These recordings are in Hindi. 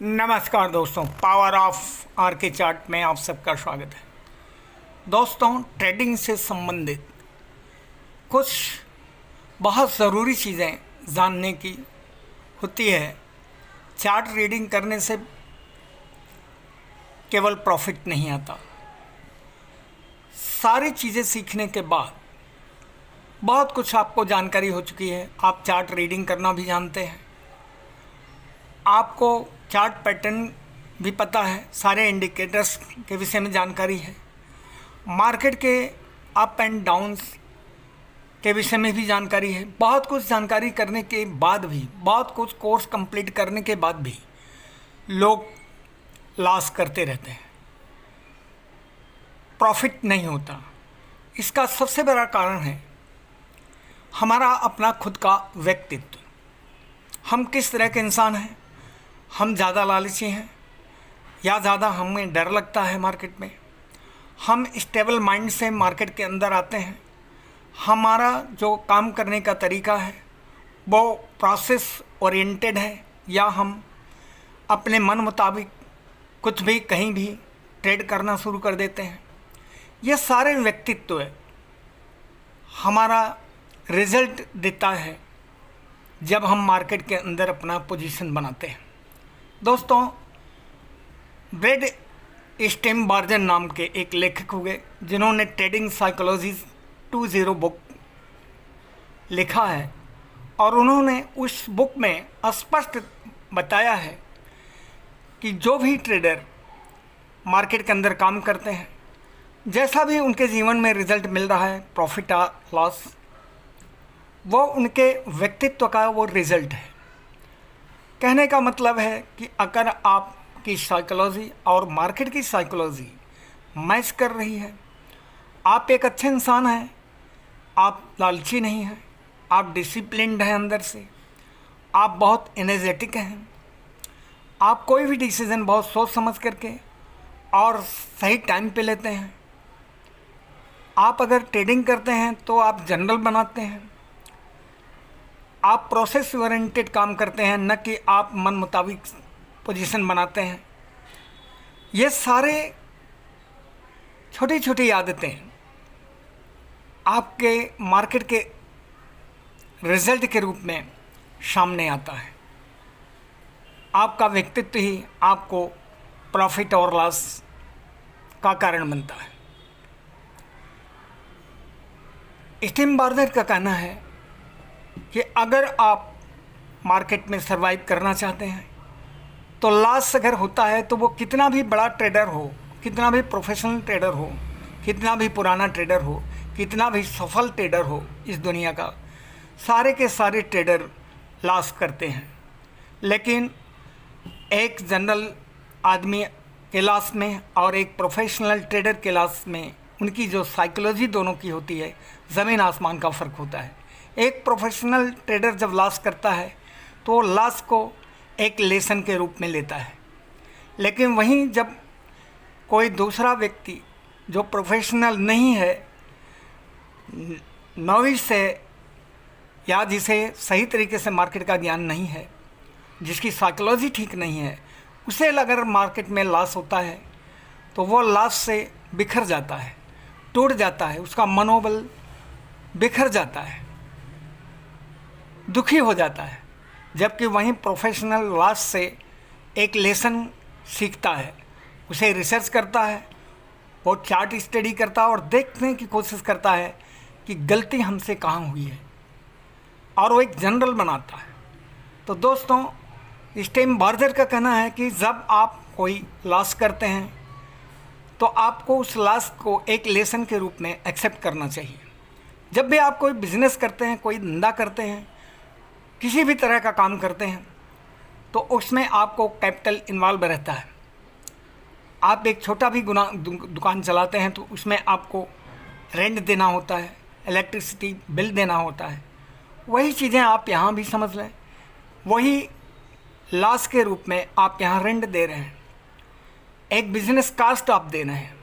नमस्कार दोस्तों, पावर ऑफ आर के चार्ट में आप सबका स्वागत है। दोस्तों, ट्रेडिंग से संबंधित कुछ बहुत ज़रूरी चीज़ें जानने की होती है। चार्ट रीडिंग करने से केवल प्रॉफिट नहीं आता, सारी चीज़ें सीखने के बाद बहुत कुछ आपको जानकारी हो चुकी है। आप चार्ट रीडिंग करना भी जानते हैं, आपको चार्ट पैटर्न भी पता है, सारे इंडिकेटर्स के विषय में जानकारी है, मार्केट के अप एंड डाउन्स के विषय में भी जानकारी है। बहुत कुछ जानकारी करने के बाद भी, बहुत कुछ कोर्स कंप्लीट करने के बाद भी लोग लॉस करते रहते हैं, प्रॉफिट नहीं होता। इसका सबसे बड़ा कारण है हमारा अपना खुद का व्यक्तित्व। हम किस तरह के इंसान हैं? हम ज़्यादा लालची हैं या ज़्यादा हमें डर लगता है मार्केट में? हम स्टेबल माइंड से मार्केट के अंदर आते हैं। हमारा जो काम करने का तरीका है वो प्रोसेस ओरिएंटेड है, या हम अपने मन मुताबिक कुछ भी कहीं भी ट्रेड करना शुरू कर देते हैं? ये सारे व्यक्तित्व हमारा रिज़ल्ट देता है जब हम मार्केट के अंदर अपना पोजीशन बनाते हैं। दोस्तों, ब्रेड स्टेमबार्जन नाम के एक लेखक हुए जिन्होंने ट्रेडिंग साइकोलॉजी 2.0 बुक लिखा है, और उन्होंने उस बुक में स्पष्ट बताया है कि जो भी ट्रेडर मार्केट के अंदर काम करते हैं, जैसा भी उनके जीवन में रिजल्ट मिल रहा है, प्रॉफिट या लॉस, वो उनके व्यक्तित्व का वो रिज़ल्ट है। कहने का मतलब है कि अगर आपकी साइकोलॉजी और मार्केट की साइकोलॉजी मैच कर रही है, आप एक अच्छे इंसान हैं, आप लालची नहीं हैं, आप डिसिप्लिन्ड हैं अंदर से, आप बहुत एनर्जेटिक हैं, आप कोई भी डिसीज़न बहुत सोच समझ करके और सही टाइम पे लेते हैं, आप अगर ट्रेडिंग करते हैं तो आप जनरल बनाते हैं, आप प्रोसेस ओरिएंटेड काम करते हैं, न कि आप मन मुताबिक पोजीशन बनाते हैं। ये सारे छोटी छोटी आदतें आपके मार्केट के रिजल्ट के रूप में सामने आता है। आपका व्यक्तित्व ही आपको प्रॉफिट और लॉस का कारण बनता है। स्टीमबार्जर का कहना है कि अगर आप मार्केट में सरवाइव करना चाहते हैं तो लॉस अगर होता है तो वो कितना भी बड़ा ट्रेडर हो, कितना भी प्रोफेशनल ट्रेडर हो, कितना भी पुराना ट्रेडर हो, कितना भी सफल ट्रेडर हो इस दुनिया का, सारे के सारे ट्रेडर लॉस करते हैं। लेकिन एक जनरल आदमी के लॉस में और एक प्रोफेशनल ट्रेडर के लॉस में उनकी जो साइकोलॉजी दोनों की होती है, ज़मीन आसमान का फ़र्क होता है। एक प्रोफेशनल ट्रेडर जब लॉस करता है तो लॉस को एक लेसन के रूप में लेता है, लेकिन वहीं जब कोई दूसरा व्यक्ति जो प्रोफेशनल नहीं है, नॉविस है, या जिसे सही तरीके से मार्केट का ज्ञान नहीं है, जिसकी साइकोलॉजी ठीक नहीं है, उसे अगर मार्केट में लॉस होता है तो वो लॉस से बिखर जाता है, टूट जाता है, उसका मनोबल बिखर जाता है, दुखी हो जाता है। जबकि वहीं प्रोफेशनल लॉस से एक लेसन सीखता है, उसे रिसर्च करता है, वो चार्ट स्टडी करता है और देखने की कोशिश करता है कि गलती हमसे कहाँ हुई है, और वो एक जनरल बनाता है। तो दोस्तों, स्टीमबार्जर का कहना है कि जब आप कोई लॉस करते हैं तो आपको उस लॉस को एक लेसन के रूप में एक्सेप्ट करना चाहिए। जब भी आप कोई बिज़नेस करते हैं, कोई धंधा करते हैं, किसी भी तरह का काम करते हैं, तो उसमें आपको कैपिटल इन्वॉल्व रहता है। आप एक छोटा भी दुकान चलाते हैं तो उसमें आपको रेंट देना होता है, इलेक्ट्रिसिटी बिल देना होता है। वही चीज़ें आप यहाँ भी समझ लें, वही लॉस के रूप में आप यहाँ रेंट दे रहे हैं, एक बिज़नेस कास्ट आप दे रहे हैं,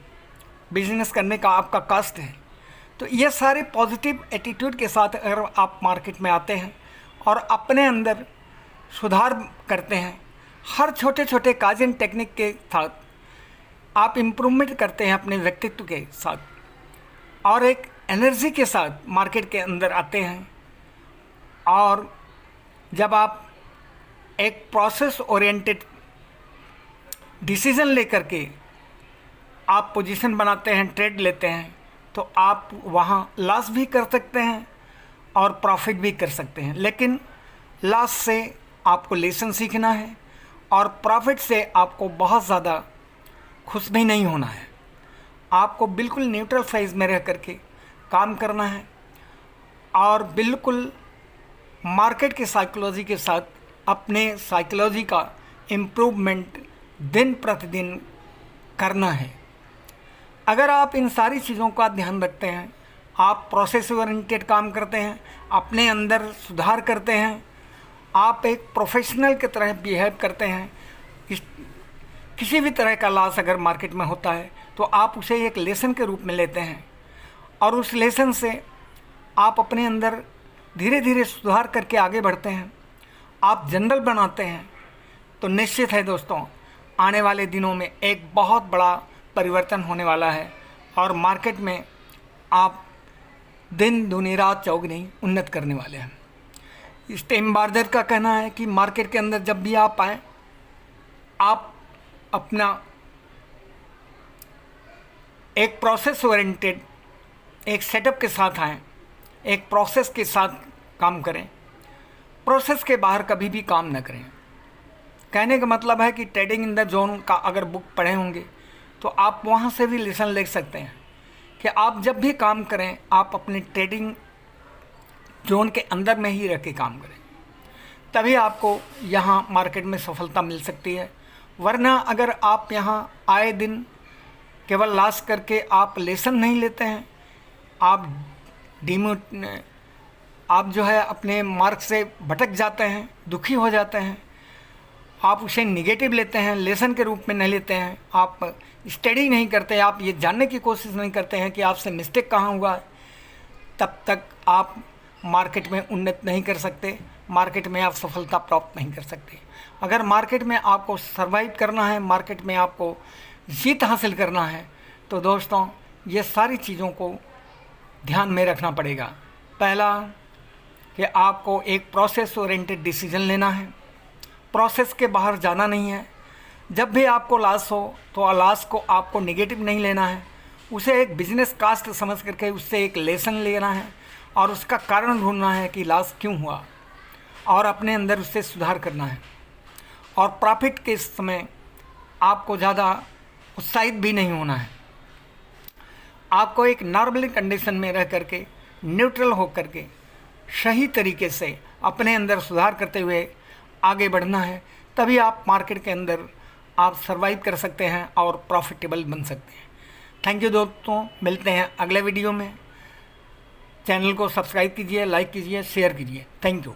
बिज़नेस करने का आपका कास्ट है। तो ये सारे पॉजिटिव एटीट्यूड के साथ अगर आप मार्केट में आते हैं और अपने अंदर सुधार करते हैं, हर छोटे छोटे काजिन टेक्निक के साथ आप इम्प्रूवमेंट करते हैं अपने व्यक्तित्व के साथ और एक एनर्जी के साथ मार्केट के अंदर आते हैं। और जब आप एक प्रोसेस ओरिएंटेड डिसीज़न लेकर के आप पोजीशन बनाते हैं, ट्रेड लेते हैं, तो आप वहाँ लॉस भी कर सकते हैं और प्रॉफिट भी कर सकते हैं। लेकिन लॉस से आपको लेसन सीखना है और प्रॉफिट से आपको बहुत ज़्यादा खुश भी नहीं होना है। आपको बिल्कुल न्यूट्रल फेज में रह करके काम करना है और बिल्कुल मार्केट की साइकोलॉजी के साथ अपने साइकोलॉजी का इम्प्रूवमेंट दिन प्रतिदिन करना है। अगर आप इन सारी चीज़ों का ध्यान रखते हैं, आप प्रोसेस ओरिएंटेड काम करते हैं, अपने अंदर सुधार करते हैं, आप एक प्रोफेशनल की तरह बिहेव करते हैं, किसी भी तरह का लॉस अगर मार्केट में होता है तो आप उसे एक लेसन के रूप में लेते हैं और उस लेसन से आप अपने अंदर धीरे धीरे सुधार करके आगे बढ़ते हैं, आप जनरल बनाते हैं, तो निश्चित है दोस्तों आने वाले दिनों में एक बहुत बड़ा परिवर्तन होने वाला है और मार्केट में आप दिन दूनी रात चौगुनी उन्नत करने वाले हैं। इस टीम बार्जर का कहना है कि मार्केट के अंदर जब भी आप आएँ, आप अपना एक प्रोसेस ओरिएंटेड एक सेटअप के साथ आएँ, एक प्रोसेस के साथ काम करें, प्रोसेस के बाहर कभी भी काम न करें। कहने का मतलब है कि ट्रेडिंग इन द जोन का अगर बुक पढ़े होंगे तो आप वहाँ से भी लेसन ले सकते हैं कि आप जब भी काम करें आप अपने ट्रेडिंग जोन के अंदर में ही रह के काम करें, तभी आपको यहाँ मार्केट में सफलता मिल सकती है। वरना अगर आप यहाँ आए दिन केवल लॉस करके आप लेसन नहीं लेते हैं, आप जो है अपने मार्क से भटक जाते हैं, दुखी हो जाते हैं, आप उसे निगेटिव लेते हैं, लेसन के रूप में नहीं लेते हैं, आप स्टडी नहीं करते, आप ये जानने की कोशिश नहीं करते हैं कि आपसे मिस्टेक कहाँ हुआ है, तब तक आप मार्केट में उन्नत नहीं कर सकते, मार्केट में आप सफलता प्राप्त नहीं कर सकते। अगर मार्केट में आपको सर्वाइव करना है, मार्केट में आपको जीत हासिल करना है, तो दोस्तों ये सारी चीज़ों को ध्यान में रखना पड़ेगा। पहला कि आपको एक प्रोसेस ओरिएंटेड डिसीजन लेना है, प्रोसेस के बाहर जाना नहीं है। जब भी आपको लॉस हो तो लॉस को आपको नेगेटिव नहीं लेना है, उसे एक बिजनेस कास्ट समझ करके उससे एक लेसन लेना है और उसका कारण ढूंढना है कि लॉस क्यों हुआ और अपने अंदर उससे सुधार करना है। और प्रॉफिट के समय आपको ज़्यादा उत्साहित भी नहीं होना है, आपको एक नॉर्मल कंडीशन में रह करके न्यूट्रल हो करके सही तरीके से अपने अंदर सुधार करते हुए आगे बढ़ना है, तभी आप मार्केट के अंदर आप सर्वाइव कर सकते हैं और प्रॉफिटेबल बन सकते हैं। थैंक यू दोस्तों, मिलते हैं अगले वीडियो में। चैनल को सब्सक्राइब कीजिए, लाइक कीजिए, शेयर कीजिए। Thank you.